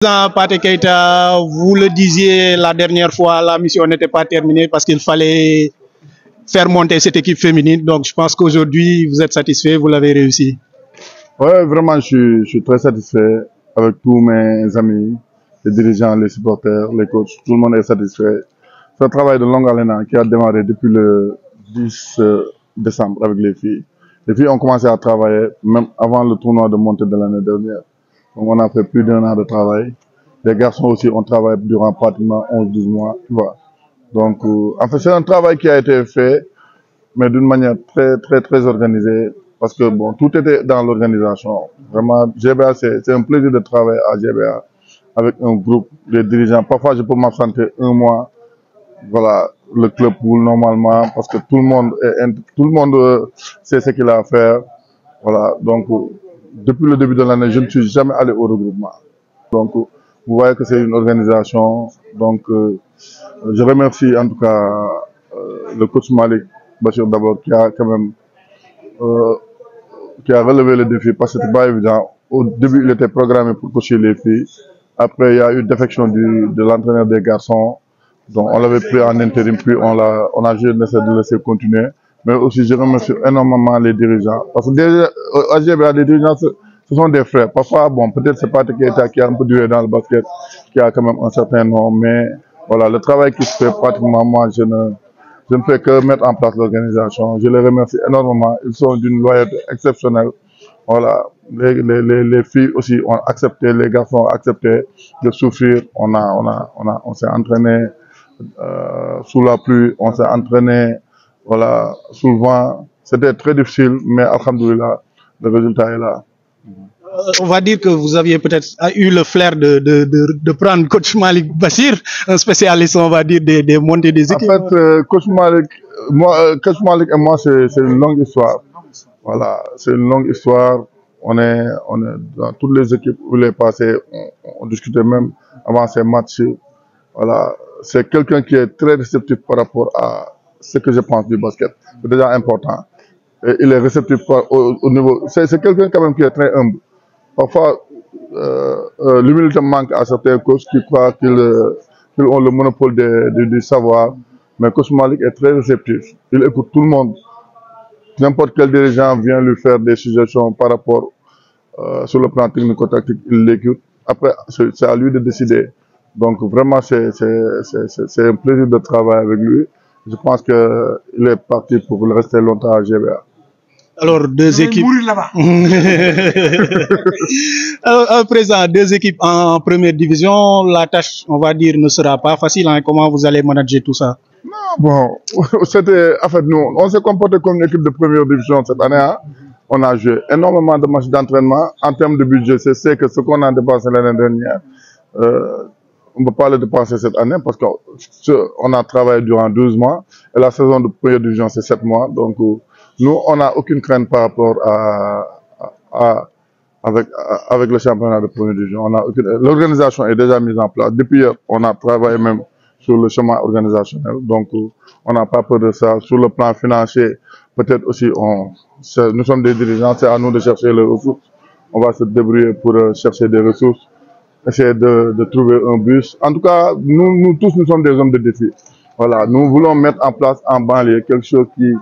Président Pathé Keita, vous le disiez la dernière fois, la mission n'était pas terminée parce qu'il fallait faire monter cette équipe féminine. Donc je pense qu'aujourd'hui, vous êtes satisfait, vous l'avez réussi. Oui, vraiment, je suis très satisfait avec tous mes amis, les dirigeants, les supporters, les coachs. Tout le monde est satisfait. C'est un travail de longue haleine qui a démarré depuis le 10 décembre avec les filles. Les filles ont commencé à travailler même avant le tournoi de montée de l'année dernière. Donc on a fait plus d'un an de travail. Les garçons aussi ont travaillé durant pratiquement 11-12 mois. Tu vois. Donc, en fait, c'est un travail qui a été fait, mais d'une manière très organisée. Parce que bon, tout était dans l'organisation. Vraiment, GBA, c'est un plaisir de travailler à GBA avec un groupe de dirigeants. Parfois, je peux m'absenter un mois. Voilà, le club roule normalement parce que tout le monde sait ce qu'il a à faire. Voilà, donc depuis le début de l'année, je ne suis jamais allé au regroupement. Donc, vous voyez que c'est une organisation. Donc, je remercie en tout cas le coach Malik Bachir d'abord qui a quand même qui a relevé le défi parce que c'était pas évident. Au début, il était programmé pour coacher les filles. Après, il y a eu défection de l'entraîneur des garçons. Donc, on l'avait pris en intérim, puis on a essayé de laisser continuer. Mais aussi, je remercie énormément les dirigeants. Parce que déjà, à GBA, les dirigeants, ce sont des frères. Parfois, bon, peut-être c'est pas Keita qui a un peu duré dans le basket, qui a quand même un certain nom, mais voilà, le travail qui se fait pratiquement, moi, je ne fais que mettre en place l'organisation. Je les remercie énormément. Ils sont d'une loyauté exceptionnelle. Voilà, les filles aussi ont accepté, les garçons ont accepté de souffrir. On s'est entraîné sous la pluie, on s'est entraîné, voilà, sous le vent. C'était très difficile, mais alhamdoulilah, le résultat est là. On va dire que vous aviez peut-être eu le flair de prendre coach Malik Bachir, un spécialiste, on va dire, des montées des équipes. En fait, coach Malik et moi, c'est une longue histoire. Voilà, c'est une longue histoire. On est dans toutes les équipes où il est passé, on discutait même avant ces matchs. Voilà, c'est quelqu'un qui est très réceptif par rapport à ce que je pense du basket. C'est déjà important. Et il est réceptif au niveau. C'est quelqu'un quand même qui est très humble. Parfois, l'humilité manque à certains coachs qui croient qu'ils ont le monopole du savoir. Mais coach Malik est très réceptif. Il écoute tout le monde. N'importe quel dirigeant vient lui faire des suggestions par rapport sur le plan technico-tactique, il l'écoute. Après, c'est à lui de décider. Donc vraiment, c'est un plaisir de travailler avec lui. Je pense qu'il est parti pour rester longtemps à GBA. Alors, deux équipes. Alors, présent, deux équipes en première division. La tâche, on va dire, ne sera pas facile. Hein. Comment vous allez manager tout ça? Non, bon, c'était, en fait, nous, on s'est comporté comme une équipe de première division cette année. Hein. On a joué énormément de matchs d'entraînement. En termes de budget, c'est que ce qu'on a dépensé l'année dernière, on ne peut pas le dépenser cette année parce qu'on a travaillé durant 12 mois et la saison de première division, c'est 7 mois. Donc, nous, on n'a aucune crainte par rapport avec le championnat de première division. L'organisation est déjà mise en place. Depuis hier, on a travaillé même sur le chemin organisationnel. Donc, on n'a pas peur de ça. Sur le plan financier, peut-être aussi, nous sommes des dirigeants, c'est à nous de chercher les ressources. On va se débrouiller pour chercher des ressources, essayer de trouver un bus. En tout cas, nous tous, nous sommes des hommes de défi. Voilà, nous voulons mettre en place en banlieue quelque chose qui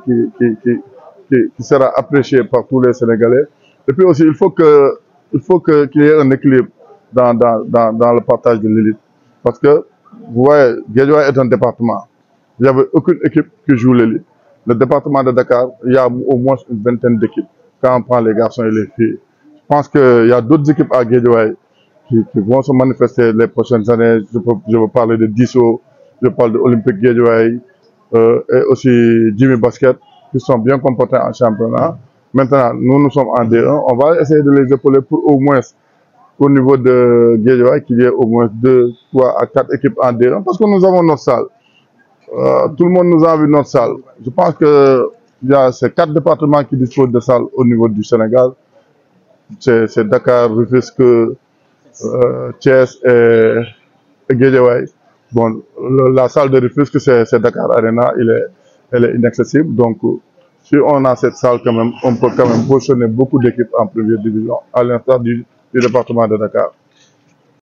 sera apprécié par tous les Sénégalais. Et puis aussi, il faut qu'il y ait un équilibre dans le partage de l'élite. Parce que, vous voyez, Guédiawaye est un département. Il n'y avait aucune équipe qui joue l'élite. Le département de Dakar, il y a au moins une vingtaine d'équipes, quand on prend les garçons et les filles. Je pense qu'il y a d'autres équipes à Guédiawaye qui vont se manifester les prochaines années. Je veux parler de Disso, je parle de Olympique Guédiawaye, et aussi Jimmy Basket, qui sont bien comportés en championnat. Maintenant, nous sommes en D1. On va essayer de les épauler pour au moins, au niveau de Guédiawaye, qu'il y ait au moins 2, 3 à 4 équipes en D1, parce que nous avons notre salle. Tout le monde nous a vu notre salle. Je pense qu'il y a ces 4 départements qui disposent de salles au niveau du Sénégal. C'est Dakar, Rufisque, Thiès et Guédiawaye. Bon, la salle de Rufisque, c'est Dakar Arena, elle est inaccessible. Donc, si on a cette salle quand même, on peut quand même positionner beaucoup d'équipes en première division, à l'instar du département de Dakar.